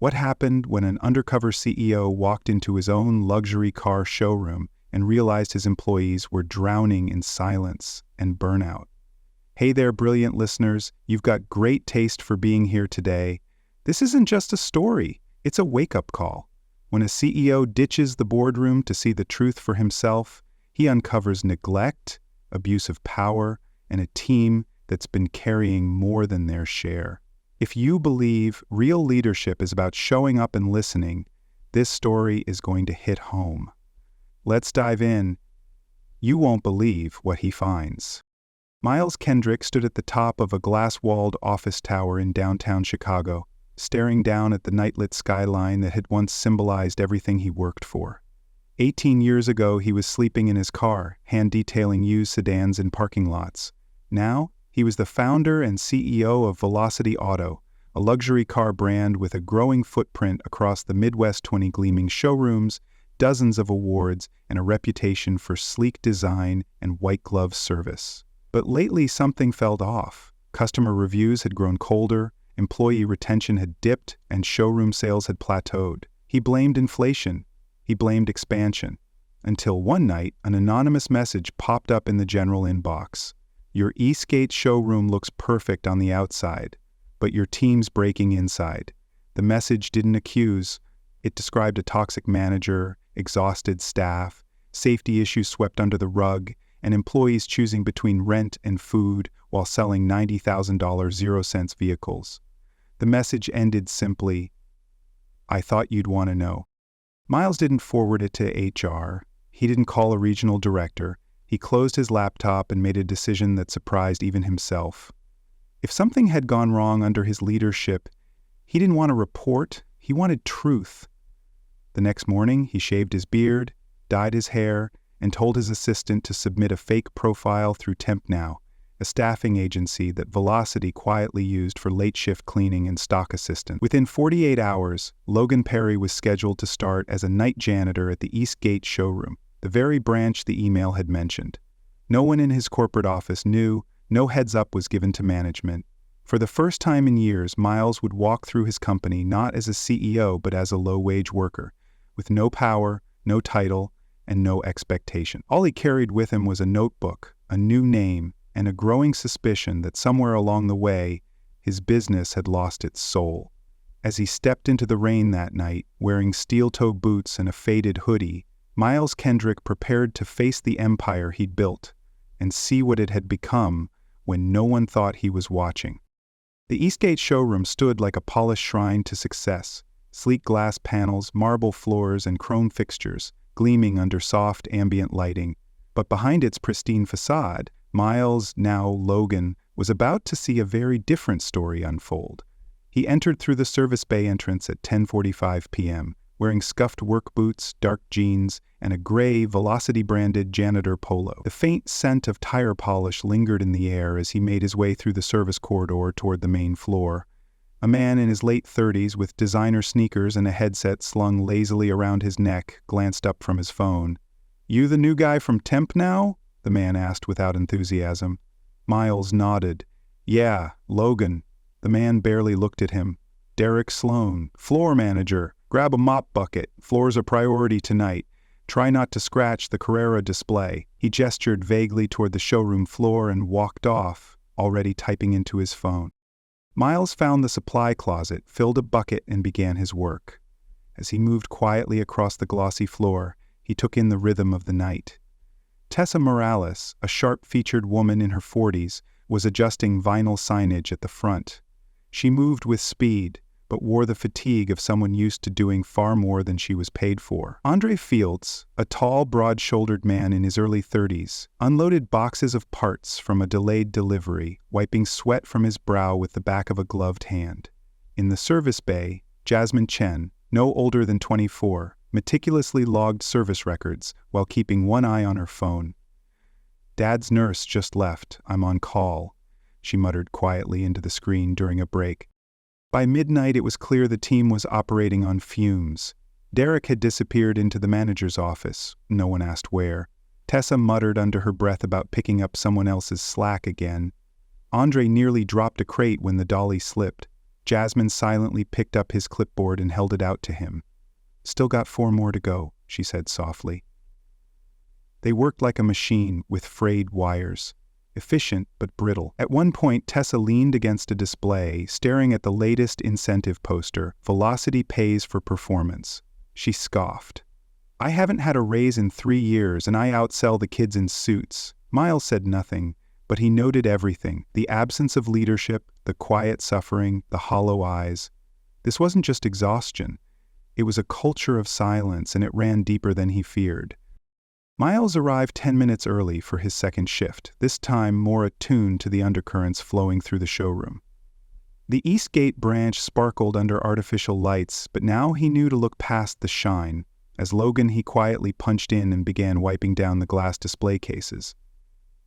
What happened when an undercover CEO walked into his own luxury car showroom and realized his employees were drowning in silence and burnout? Hey there, brilliant listeners. You've got great taste for being here today. This isn't just a story, it's a wake-up call. When a CEO ditches the boardroom to see the truth for himself, he uncovers neglect, abuse of power, and a team that's been carrying more than their share. If you believe real leadership is about showing up and listening, this story is going to hit home. Let's dive in. You won't believe what he finds. Miles Kendrick stood at the top of a glass-walled office tower in downtown Chicago, staring down at the nightlit skyline that had once symbolized everything he worked for. 18 years ago, he was sleeping in his car, hand-detailing used sedans in parking lots. Now, he was the founder and CEO of Velocity Auto, a luxury car brand with a growing footprint across the Midwest, 20 gleaming showrooms, dozens of awards, and a reputation for sleek design and white-glove service. But lately, something felt off. Customer reviews had grown colder, employee retention had dipped, and showroom sales had plateaued. He blamed inflation. He blamed expansion. Until one night, an anonymous message popped up in the general inbox. Your Eastgate showroom looks perfect on the outside, but your team's breaking inside. The message didn't accuse. It described a toxic manager, exhausted staff, safety issues swept under the rug, and employees choosing between rent and food while selling $90,000 0-cents vehicles. The message ended simply, "I thought you'd want to know." Miles didn't forward it to HR. He didn't call a regional director. He closed his laptop and made a decision that surprised even himself. If something had gone wrong under his leadership, he didn't want a report, he wanted truth. The next morning, he shaved his beard, dyed his hair, and told his assistant to submit a fake profile through TempNow, a staffing agency that Velocity quietly used for late-shift cleaning and stock assistance. Within 48 hours, Logan Perry was scheduled to start as a night janitor at the Eastgate showroom, the very branch the email had mentioned. No one in his corporate office knew, no heads-up was given to management. For the first time in years, Miles would walk through his company not as a CEO but as a low-wage worker, with no power, no title, and no expectation. All he carried with him was a notebook, a new name, and a growing suspicion that somewhere along the way, his business had lost its soul. As he stepped into the rain that night, wearing steel-toe boots and a faded hoodie, Miles Kendrick prepared to face the empire he'd built and see what it had become when no one thought he was watching. The Eastgate showroom stood like a polished shrine to success, sleek glass panels, marble floors, and chrome fixtures, gleaming under soft ambient lighting. But behind its pristine facade, Miles, now Logan, was about to see a very different story unfold. He entered through the service bay entrance at 10:45 p.m., wearing scuffed work boots, dark jeans, and a gray Velocity-branded janitor polo. The faint scent of tire polish lingered in the air as he made his way through the service corridor toward the main floor. A man in his late 30s with designer sneakers and a headset slung lazily around his neck glanced up from his phone. "You the new guy from TempNow?" the man asked without enthusiasm. Miles nodded. "Yeah, Logan." The man barely looked at him. "Derek Sloan, floor manager. Grab a mop bucket. Floor's a priority tonight. Try not to scratch the Carrera display." He gestured vaguely toward the showroom floor and walked off, already typing into his phone. Miles found the supply closet, filled a bucket, and began his work. As he moved quietly across the glossy floor, he took in the rhythm of the night. Tessa Morales, a sharp-featured woman in her 40s, was adjusting vinyl signage at the front. She moved with speed, but wore the fatigue of someone used to doing far more than she was paid for. Andre Fields, a tall, broad-shouldered man in his early 30s, unloaded boxes of parts from a delayed delivery, wiping sweat from his brow with the back of a gloved hand. In the service bay, Jasmine Chen, no older than 24, meticulously logged service records while keeping one eye on her phone. "Dad's nurse just left. I'm on call," she muttered quietly into the screen during a break. By midnight, it was clear the team was operating on fumes. Derek had disappeared into the manager's office. No one asked where. Tessa muttered under her breath about picking up someone else's slack again. Andre nearly dropped a crate when the dolly slipped. Jasmine silently picked up his clipboard and held it out to him. "Still got 4 more to go," she said softly. They worked like a machine with frayed wires. Efficient but brittle. At one point, Tessa leaned against a display, staring at the latest incentive poster, "Velocity pays for performance." She scoffed. "I haven't had a raise in 3 years, and I outsell the kids in suits." Miles said nothing, but he noted everything: the absence of leadership, the quiet suffering, the hollow eyes. This wasn't just exhaustion. It was a culture of silence, and it ran deeper than he feared. Miles arrived 10 minutes early for his second shift, this time more attuned to the undercurrents flowing through the showroom. The East Gate branch sparkled under artificial lights, but now he knew to look past the shine. As Logan, he quietly punched in and began wiping down the glass display cases.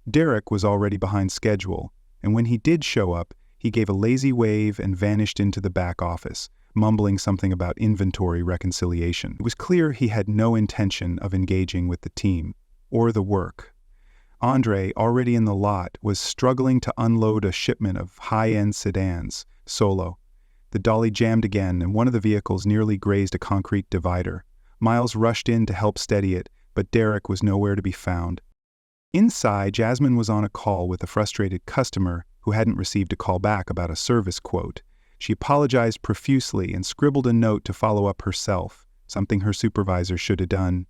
Derek was already behind schedule, and when he did show up, he gave a lazy wave and vanished into the back office, mumbling something about inventory reconciliation. It was clear he had no intention of engaging with the team, or the work. Andre, already in the lot, was struggling to unload a shipment of high-end sedans, solo. The dolly jammed again, and one of the vehicles nearly grazed a concrete divider. Miles rushed in to help steady it, but Derek was nowhere to be found. Inside, Jasmine was on a call with a frustrated customer who hadn't received a call back about a service quote. She apologized profusely and scribbled a note to follow up herself, something her supervisor should have done.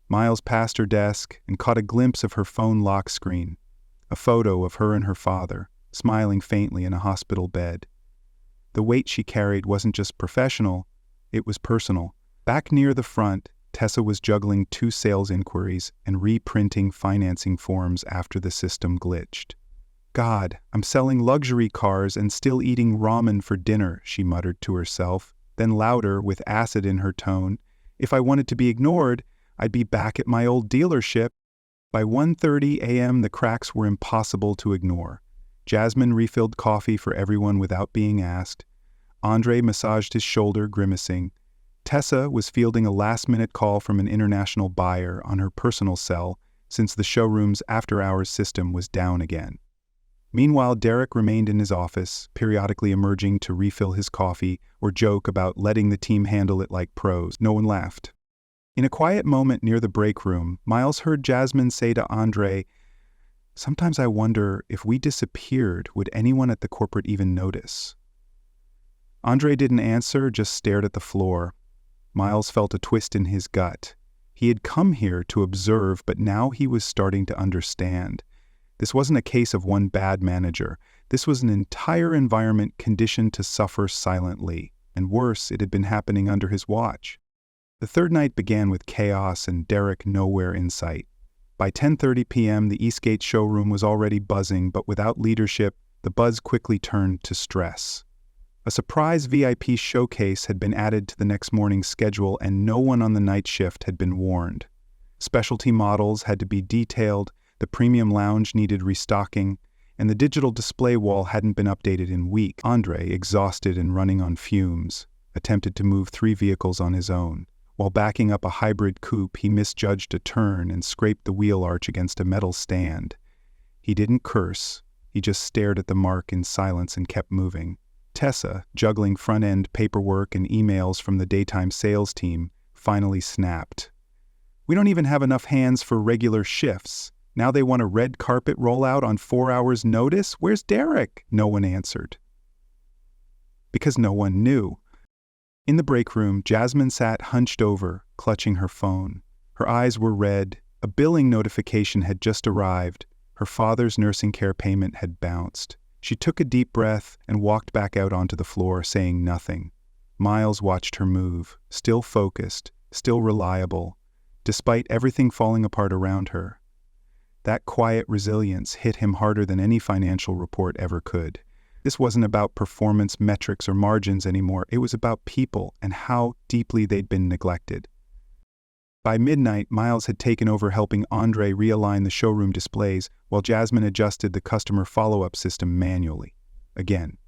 Miles passed her desk and caught a glimpse of her phone lock screen, a photo of her and her father, smiling faintly in a hospital bed. The weight she carried wasn't just professional, it was personal. Back near the front, Tessa was juggling 2 sales inquiries and reprinting financing forms after the system glitched. "God, I'm selling luxury cars and still eating ramen for dinner," she muttered to herself, then louder, with acid in her tone, "If I wanted to be ignored, I'd be back at my old dealership." By 1:30 a.m. the cracks were impossible to ignore. Jasmine refilled coffee for everyone without being asked. Andre massaged his shoulder, grimacing. Tessa was fielding a last-minute call from an international buyer on her personal cell since the showroom's after-hours system was down again. Meanwhile, Derek remained in his office, periodically emerging to refill his coffee or joke about letting the team handle it like pros. No one laughed. In a quiet moment near the break room, Miles heard Jasmine say to Andre, "Sometimes I wonder if we disappeared, would anyone at the corporate even notice?" Andre didn't answer, just stared at the floor. Miles felt a twist in his gut. He had come here to observe, but now he was starting to understand. This wasn't a case of one bad manager. This was an entire environment conditioned to suffer silently, and worse, it had been happening under his watch. The third night began with chaos and Derek nowhere in sight. By 10:30 p.m., the Eastgate showroom was already buzzing, but without leadership, the buzz quickly turned to stress. A surprise VIP showcase had been added to the next morning's schedule, and no one on the night shift had been warned. Specialty models had to be detailed, the premium lounge needed restocking, and the digital display wall hadn't been updated in weeks. Andre, exhausted and running on fumes, attempted to move 3 vehicles on his own. While backing up a hybrid coupe, he misjudged a turn and scraped the wheel arch against a metal stand. He didn't curse, he just stared at the mark in silence and kept moving. Tessa, juggling front-end paperwork and emails from the daytime sales team, finally snapped. "We don't even have enough hands for regular shifts. Now they want a red carpet rollout on 4 hours' notice? Where's Derek?" No one answered. Because no one knew. In the break room, Jasmine sat hunched over, clutching her phone. Her eyes were red, a billing notification had just arrived, her father's nursing care payment had bounced. She took a deep breath and walked back out onto the floor, saying nothing. Miles watched her move, still focused, still reliable, despite everything falling apart around her. That quiet resilience hit him harder than any financial report ever could. This wasn't about performance metrics or margins anymore, it was about people and how deeply they'd been neglected. By midnight, Miles had taken over helping Andre realign the showroom displays while Jasmine adjusted the customer follow-up system manually. Again.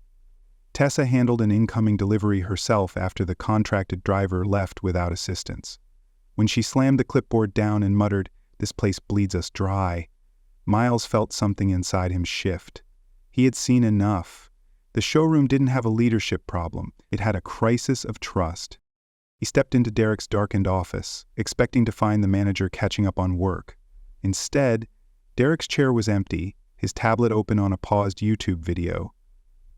Tessa handled an incoming delivery herself after the contracted driver left without assistance. When she slammed the clipboard down and muttered, "This place bleeds us dry," Miles felt something inside him shift. He had seen enough. The showroom didn't have a leadership problem, it had a crisis of trust. He stepped into Derek's darkened office, expecting to find the manager catching up on work. Instead, Derek's chair was empty, his tablet open on a paused YouTube video.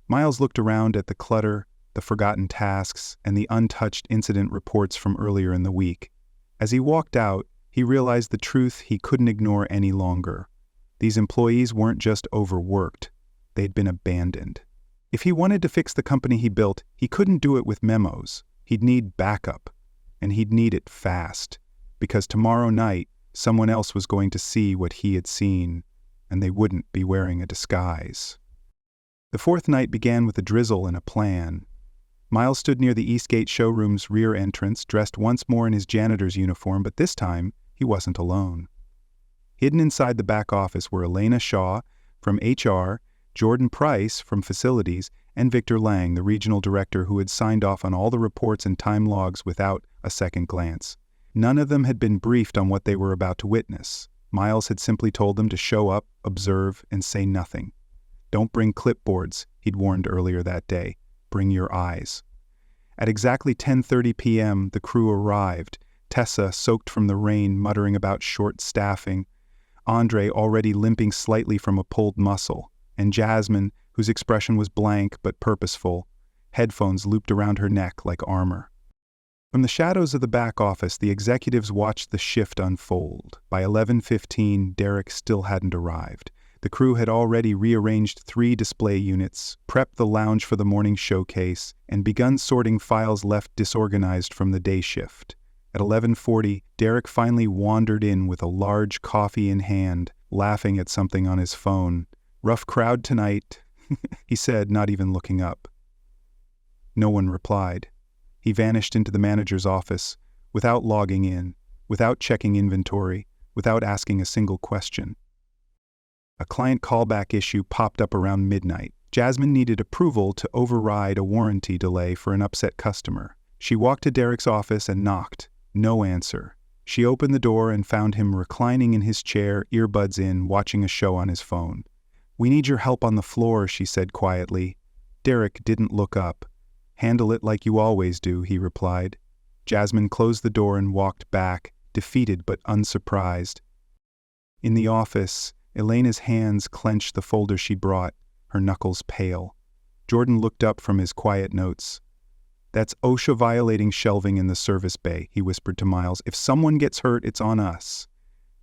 Miles looked around at the clutter, the forgotten tasks, and the untouched incident reports from earlier in the week. As he walked out, he realized the truth he couldn't ignore any longer. These employees weren't just overworked, they'd been abandoned. If he wanted to fix the company he built, he couldn't do it with memos. He'd need backup, and he'd need it fast, because tomorrow night, someone else was going to see what he had seen, and they wouldn't be wearing a disguise. The fourth night began with a drizzle and a plan. Miles stood near the Eastgate showroom's rear entrance, dressed once more in his janitor's uniform, but this time, he wasn't alone. Hidden inside the back office were Elena Shaw from HR, Jordan Price from Facilities, and Victor Lang, the regional director who had signed off on all the reports and time logs without a second glance. None of them had been briefed on what they were about to witness. Miles had simply told them to show up, observe, and say nothing. Don't bring clipboards, he'd warned earlier that day. Bring your eyes. At exactly 10:30 p.m., the crew arrived, Tessa, soaked from the rain, muttering about short staffing, Andre already limping slightly from a pulled muscle, and Jasmine, whose expression was blank but purposeful, headphones looped around her neck like armor. From the shadows of the back office, the executives watched the shift unfold. By 11:15, Derek still hadn't arrived. The crew had already rearranged 3 display units, prepped the lounge for the morning showcase, and begun sorting files left disorganized from the day shift. At 11:40, Derek finally wandered in with a large coffee in hand, laughing at something on his phone. "Rough crowd tonight," he said, not even looking up. No one replied. He vanished into the manager's office, without logging in, without checking inventory, without asking a single question. A client callback issue popped up around midnight. Jasmine needed approval to override a warranty delay for an upset customer. She walked to Derek's office and knocked. No answer. She opened the door and found him reclining in his chair, earbuds in, watching a show on his phone. "We need your help on the floor," she said quietly. Derek didn't look up. "Handle it like you always do," he replied. Jasmine closed the door and walked back, defeated but unsurprised. In the office, Elena's hands clenched the folder she brought, her knuckles pale. Jordan looked up from his quiet notes. "That's OSHA-violating shelving in the service bay," he whispered to Miles. "If someone gets hurt, it's on us."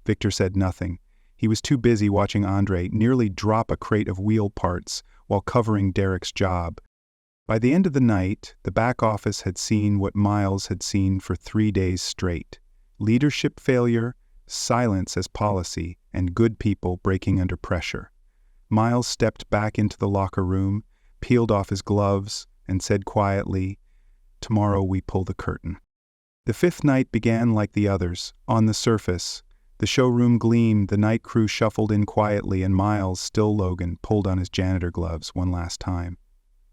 Victor said nothing. He was too busy watching Andre nearly drop a crate of wheel parts while covering Derek's job. By the end of the night, the back office had seen what Miles had seen for 3 days straight. Leadership failure, silence as policy, and good people breaking under pressure. Miles stepped back into the locker room, peeled off his gloves, and said quietly, "Tomorrow we pull the curtain." The fifth night began like the others. On the surface, the showroom gleamed, the night crew shuffled in quietly, and Miles, still Logan, pulled on his janitor gloves one last time.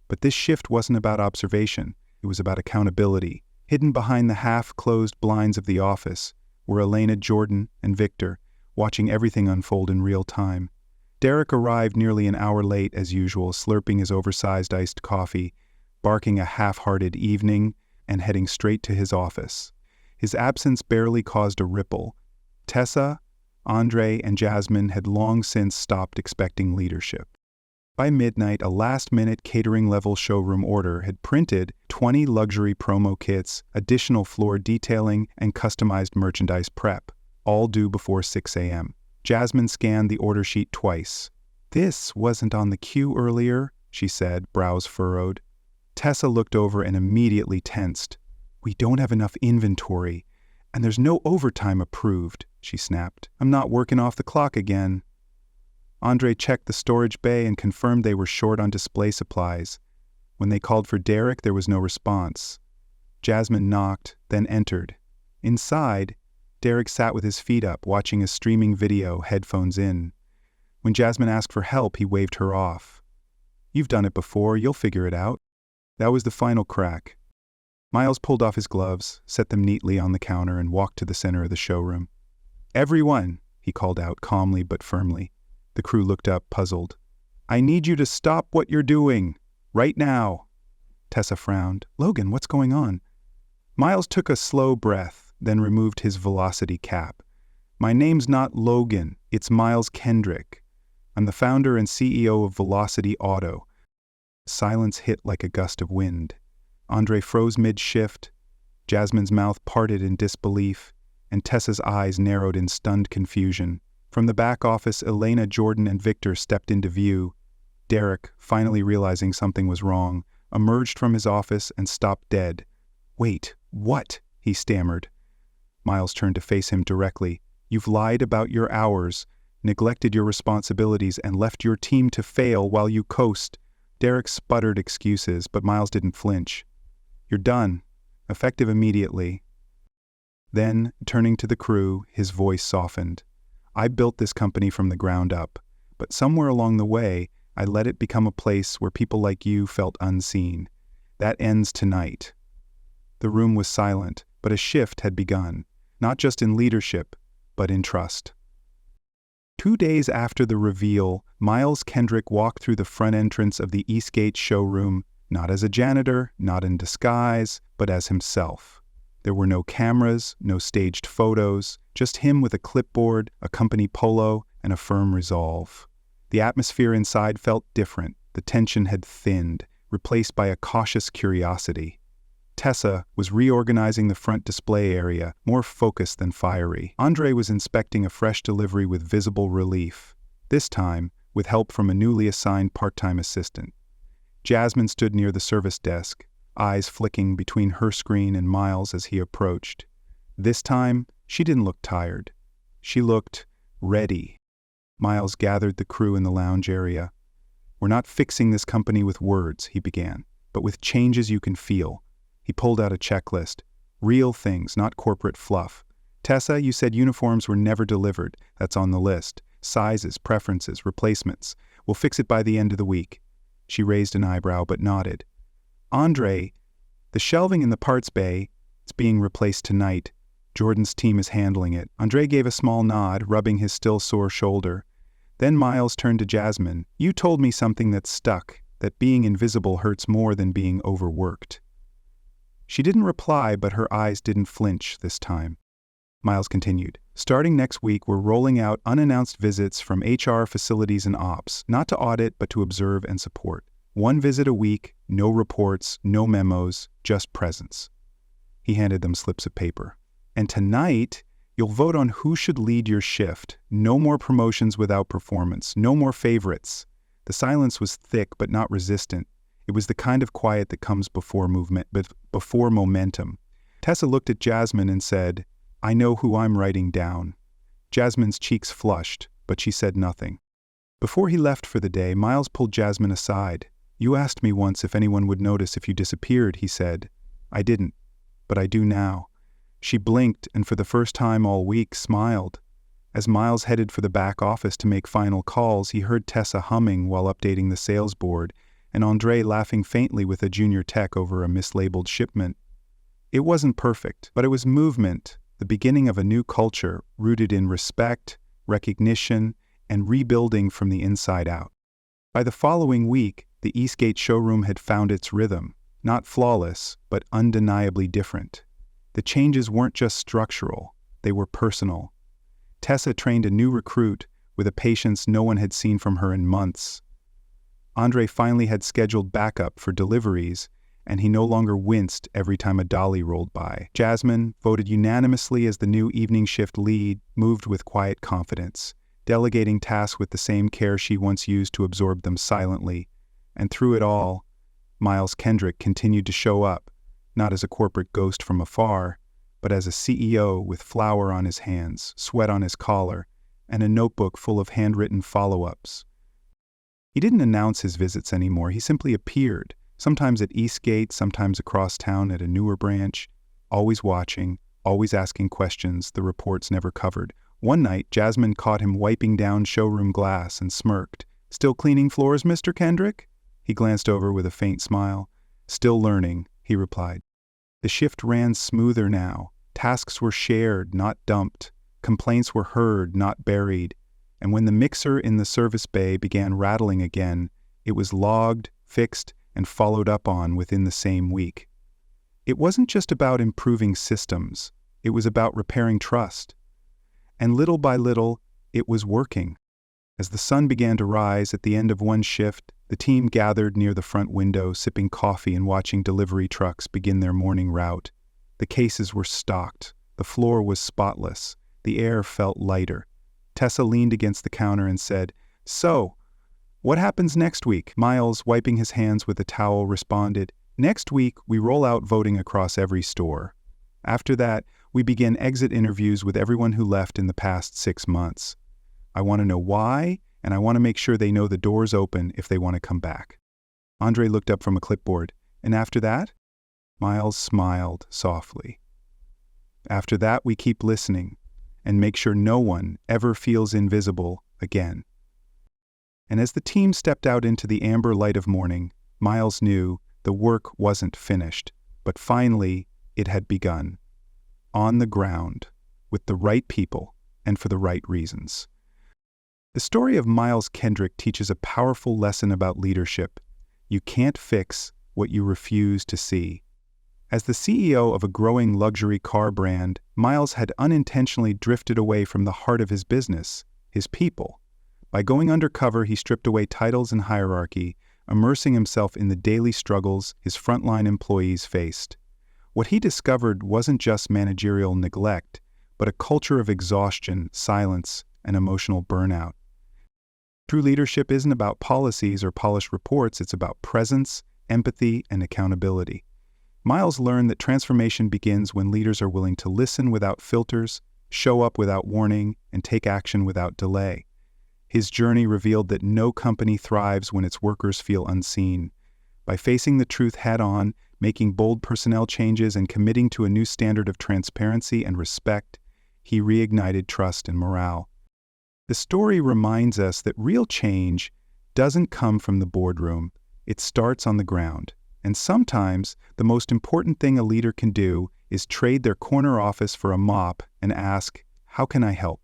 But this shift wasn't about observation, it was about accountability. Hidden behind the half-closed blinds of the office were Elena, Jordan, and Victor, watching everything unfold in real time. Derek arrived nearly an hour late as usual, slurping his oversized iced coffee, barking a half-hearted evening, and heading straight to his office. His absence barely caused a ripple. Tessa, Andre, and Jasmine had long since stopped expecting leadership. By midnight, a last-minute catering-level showroom order had printed 20 luxury promo kits, additional floor detailing, and customized merchandise prep, all due before 6 a.m. Jasmine scanned the order sheet twice. "This wasn't on the queue earlier," she said, brows furrowed. Tessa looked over and immediately tensed. "We don't have enough inventory, and there's no overtime approved," she snapped. "I'm not working off the clock again." Andre checked the storage bay and confirmed they were short on display supplies. When they called for Derek, there was no response. Jasmine knocked, then entered. Inside, Derek sat with his feet up, watching a streaming video, headphones in. When Jasmine asked for help, he waved her off. "You've done it before, you'll figure it out." That was the final crack. Miles pulled off his gloves, set them neatly on the counter, and walked to the center of the showroom. "Everyone," he called out calmly but firmly. The crew looked up, puzzled. "I need you to stop what you're doing." Right now. Tessa frowned. Logan, what's going on? Miles took a slow breath, then removed his velocity cap. My name's not Logan, it's Miles Kendrick. I'm the founder and CEO of Velocity Auto. Silence hit like a gust of wind. Andre froze mid-shift. Jasmine's mouth parted in disbelief, and Tessa's eyes narrowed in stunned confusion. From the back office, Elena, Jordan, and Victor stepped into view. Derek, finally realizing something was wrong, emerged from his office and stopped dead. Wait, what? He stammered. Miles turned to face him directly. You've lied about your hours, neglected your responsibilities, and left your team to fail while you coast. Derek sputtered excuses, but Miles didn't flinch. You're done. Effective immediately. Then, turning to the crew, his voice softened. I built this company from the ground up, but somewhere along the way, I let it become a place where people like you felt unseen. That ends tonight. The room was silent, but a shift had begun, not just in leadership, but in trust. 2 days after the reveal, Miles Kendrick walked through the front entrance of the Eastgate showroom, not as a janitor, not in disguise, but as himself. There were no cameras, no staged photos, just him with a clipboard, a company polo, and a firm resolve. The atmosphere inside felt different. The tension had thinned, replaced by a cautious curiosity. Tessa was reorganizing the front display area, more focused than fiery. Andre was inspecting a fresh delivery with visible relief, this time with help from a newly assigned part-time assistant. Jasmine stood near the service desk, eyes flicking between her screen and Miles as he approached. This time, she didn't look tired. She looked ready. Miles gathered the crew in the lounge area. We're not fixing this company with words, he began, but with changes you can feel. He pulled out a checklist. Real things, not corporate fluff. Tessa, you said uniforms were never delivered. That's on the list. Sizes, preferences, replacements. We'll fix it by the end of the week. She raised an eyebrow but nodded. Andre, the shelving in the parts bay, it's being replaced tonight. Jordan's team is handling it. Andre gave a small nod, rubbing his still sore shoulder. Then Miles turned to Jasmine. You told me something that stuck, that being invisible hurts more than being overworked. She didn't reply, but her eyes didn't flinch this time. Miles continued. Starting next week, we're rolling out unannounced visits from HR, facilities, and ops, not to audit, but to observe and support. 1 visit a week, no reports, no memos, just presence. He handed them slips of paper. And tonight, you'll vote on who should lead your shift. No more promotions without performance, no more favorites. The silence was thick but not resistant. It was the kind of quiet that comes before movement, but before momentum. Tessa looked at Jasmine and said, I know who I'm writing down. Jasmine's cheeks flushed, but she said nothing. Before he left for the day, Miles pulled Jasmine aside. You asked me once if anyone would notice if you disappeared, he said. I didn't, but I do now. She blinked and for the first time all week smiled. As Miles headed for the back office to make final calls, he heard Tessa humming while updating the sales board, and Andre laughing faintly with a junior tech over a mislabeled shipment. It wasn't perfect, but it was movement, the beginning of a new culture rooted in respect, recognition, and rebuilding from the inside out. By the following week, the Eastgate showroom had found its rhythm, not flawless, but undeniably different. The changes weren't just structural, they were personal. Tessa trained a new recruit with a patience no one had seen from her in months. Andre finally had scheduled backup for deliveries, and he no longer winced every time a dolly rolled by. Jasmine, voted unanimously as the new evening shift lead, moved with quiet confidence, delegating tasks with the same care she once used to absorb them silently. And through it all, Miles Kendrick continued to show up, not as a corporate ghost from afar, but as a CEO with flour on his hands, sweat on his collar, and a notebook full of handwritten follow-ups. He didn't announce his visits anymore, he simply appeared, sometimes at Eastgate, sometimes across town at a newer branch, always watching, always asking questions the reports never covered. One night, Jasmine caught him wiping down showroom glass and smirked. Still cleaning floors, Mr. Kendrick? He glanced over with a faint smile. Still learning, he replied. The shift ran smoother now. Tasks were shared, not dumped. Complaints were heard, not buried. And when the mixer in the service bay began rattling again, it was logged, fixed, and followed up on within the same week. It wasn't just about improving systems, it was about repairing trust. And little by little, it was working. As the sun began to rise at the end of one shift, the team gathered near the front window, sipping coffee and watching delivery trucks begin their morning route. The cases were stocked, the floor was spotless, the air felt lighter. Tessa leaned against the counter and said, "So, what happens next week?" Miles, wiping his hands with a towel, responded, "Next week, we roll out voting across every store. After that, we begin exit interviews with everyone who left in the past 6 months. I want to know why, and I want to make sure they know the door's open if they want to come back." Andre looked up from a clipboard. "And after that?" Miles smiled softly. "After that, we keep listening and make sure no one ever feels invisible again." And as the team stepped out into the amber light of morning, Miles knew the work wasn't finished, but finally it had begun. On the ground, with the right people, and for the right reasons. The story of Miles Kendrick teaches a powerful lesson about leadership. You can't fix what you refuse to see. As the CEO of a growing luxury car brand, Miles had unintentionally drifted away from the heart of his business, his people. By going undercover, he stripped away titles and hierarchy, immersing himself in the daily struggles his frontline employees faced. What he discovered wasn't just managerial neglect, but a culture of exhaustion, silence, and emotional burnout. True leadership isn't about policies or polished reports, it's about presence, empathy, and accountability. Miles learned that transformation begins when leaders are willing to listen without filters, show up without warning, and take action without delay. His journey revealed that no company thrives when its workers feel unseen. By facing the truth head-on, making bold personnel changes, and committing to a new standard of transparency and respect, he reignited trust and morale. The story reminds us that real change doesn't come from the boardroom, it starts on the ground. And sometimes, the most important thing a leader can do is trade their corner office for a mop and ask, "How can I help?"